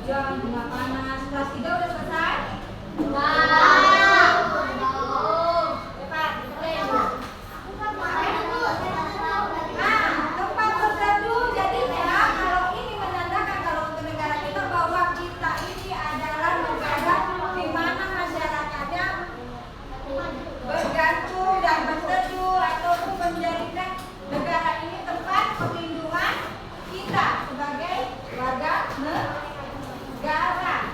hujan, bunga panas. Kelas 3 udah selesai? Tempat berteduh. Jadinya kalau ini menandakan kalau untuk negara kita bahwa kita ini adalah negara di mana masyarakatnya bergantung dan berteduh ataupun menjadikan negara ini tempat perlindungan kita sebagai warga negara.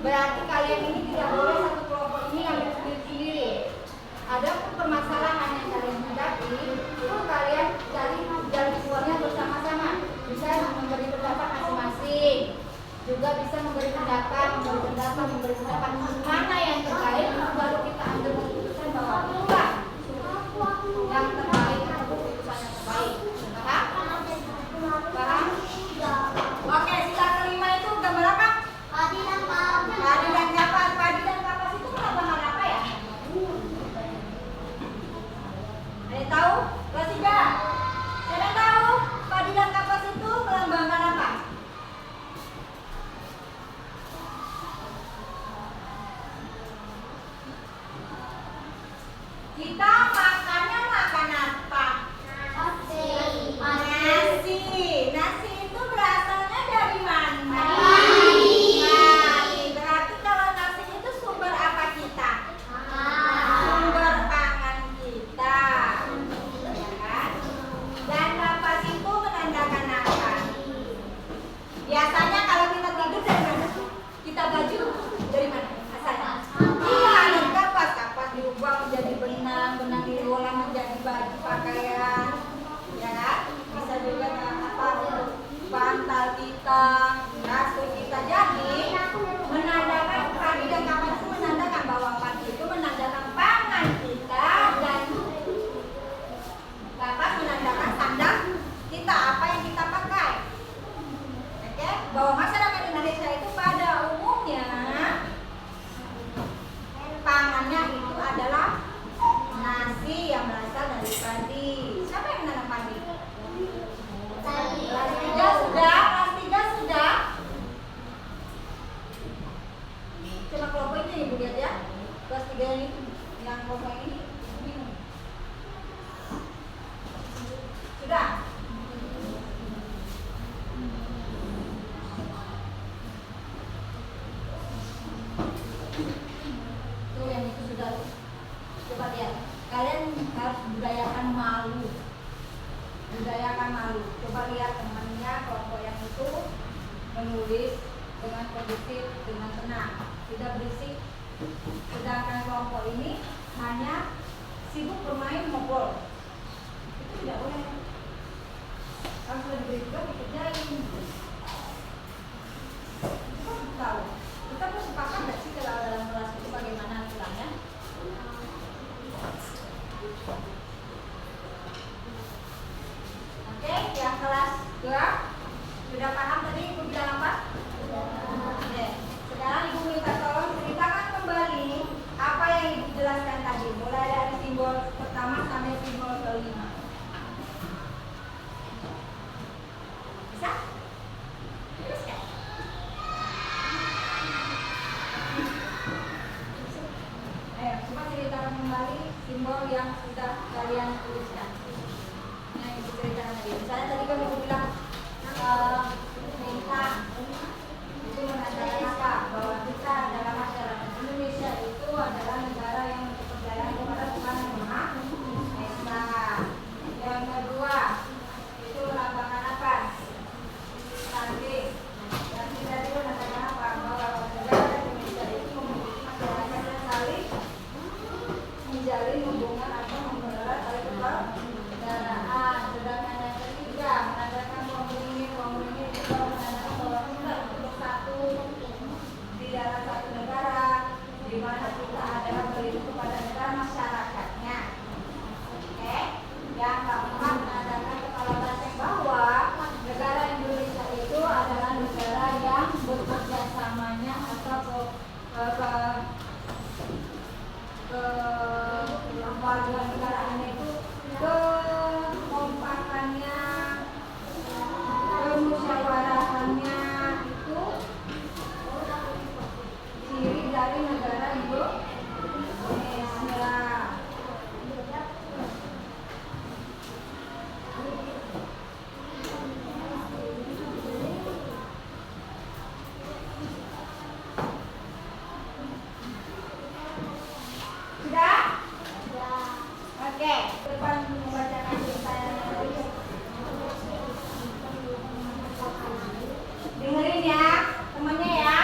Berarti kalian ini tidak boleh satu kelompok ini ambil sendiri-sendiri. Ada permasalahan yang kalian hadapi, itu kalian cari jalan keluarnya bersama-sama. Bisa memberi pendapat masing-masing, juga bisa memberi pendapat. Mana yang terbaik, baru kita ambil keputusan bahwa itulah yang terbaik atau keputusan yang terbaik. Paham? Oke, sila kelima itu gambar apa? Padi dan kapas. Padi dan kapas itu melambangkan apa ya? Ada yang tahu? Kelas 3. Ada yang tahu? Padi dan kapas itu melambangkan apa? Kita makannya makan apa? Nasi itu berasalnya dari mana? Berarti kalau nasi itu sumber apa kita? Sumber pangan kita, ya kan? Dan kapas itu menandakan apa? Biasanya kalau kita tidur dari mana? Kita baju dari mana? Asalnya? Iya, dari kapas. Kapas diubah menjadi benang diolah menjadi baju pakaian, ya kan? Bisa juga bantal kita, kasur kita. Jadi menandakan padi dan kapas itu menandakan bahwa padi itu menandakan pangan kita dan kapas menandakan sandang kita, apa yang kita pakai. Oke, bahwa masyarakat Indonesia itu pada umumnya pangannya itu adalah nasi yang berasal dari padi. Siapa yang menanam padi? Kelas 3 sudah. Coba kelompok ini Ibu lihat ya. Kelas 3 ini, yang kelompok ini bingung. Sudah? Tuh yang itu sudah. Coba lihat. Kalian harus budayakan malu. Coba lihat temannya kelompok yang itu menulis dengan kondusif, dengan tenang, tidak berisik. Sedangkan kelompok ini hanya sibuk bermain ngobrol. Itu tidak boleh. Harus lebih juga dikerjain. Kita tahu. Kita pun sepakat nggak sih kalau dalam kelas itu bagaimana aturannya? Oke, yang kelas 2 sudah paham tadi Ibu bilang apa? Oke. Sekarang Ibu minta tolong ceritakan kembali apa yang Ibu jelaskan tadi, mulai dari simbol pertama sampai simbol kelima. Bisa? Bisa? Ayo, coba ceritakan kembali simbol yang sudah kalian tuliskan. Yang Ibu ceritakan tadi. Misalnya tadi kan Ibu bilang minta itu menandakan apa? Bahwa kita adalah masyarakat Indonesia itu adalah negara yang berkepercayaan kepada Tuhan Yang Maha Esa. Yang kedua itu melambangkan apa? Cantik. Dan tidak itu menandakan apa? Bahwa negara Indonesia itu memiliki masyarakat yang saling menjalin hubungan atau mempererat tali persaudaraan. Sedangkan yang ketiga menandakan komunis itu menandakan bahwa kita itu bersatu di dalam satu negara, di mana kita adalah berlindung kepada negara masyarakatnya. Oke, yang keempat menandakan kepala banteng bahwa negara Indonesia itu adalah negara yang bekerja samanya atau warga negaraannya itu kekompakannya, kemusyawaratannya itu ciri dari negara Indonesia. Sudah? Oke, depan membacakan cerita yang tadi. Dengerin ya, temennya ya.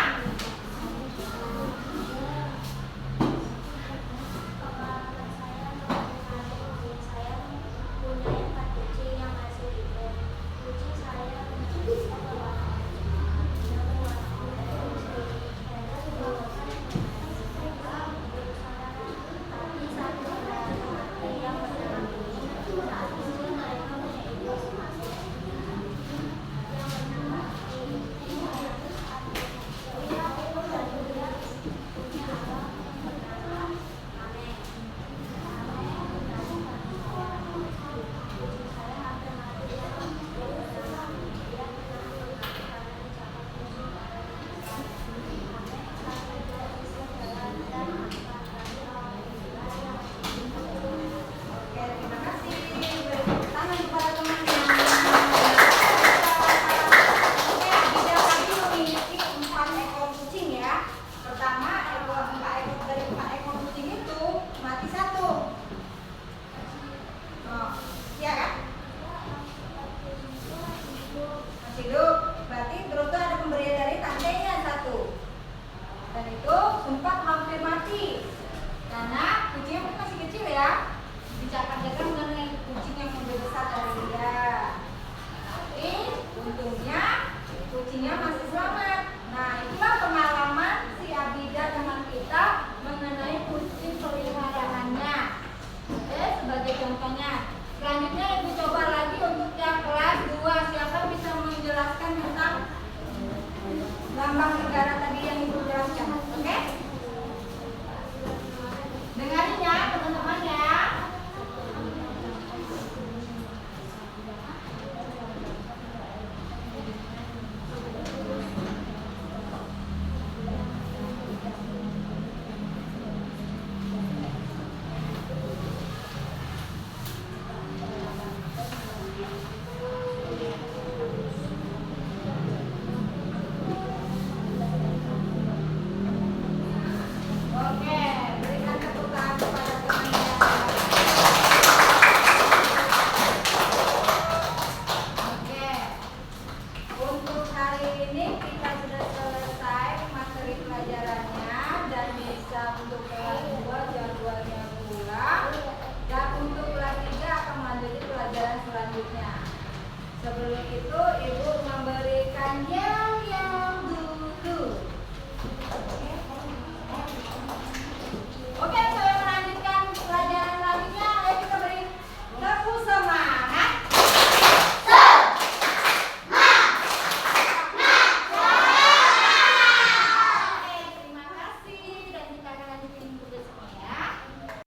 sebagai contohnya. Selanjutnya Ibu coba lagi untuk yang kelas 2. Siapa bisa menjelaskan tentang lambang negara tadi yang Ibu jelaskan? Oke? Dengarin ya teman-teman ya. Oke, berikan tepuk tangan kepada temannya. Oke, untuk hari ini kita sudah selesai materi pelajarannya dan bisa untuk kelas 2 jadwalnya pulang. Dan untuk kelas 3 akan melanjutkan pelajaran selanjutnya. Sebelum itu Ibu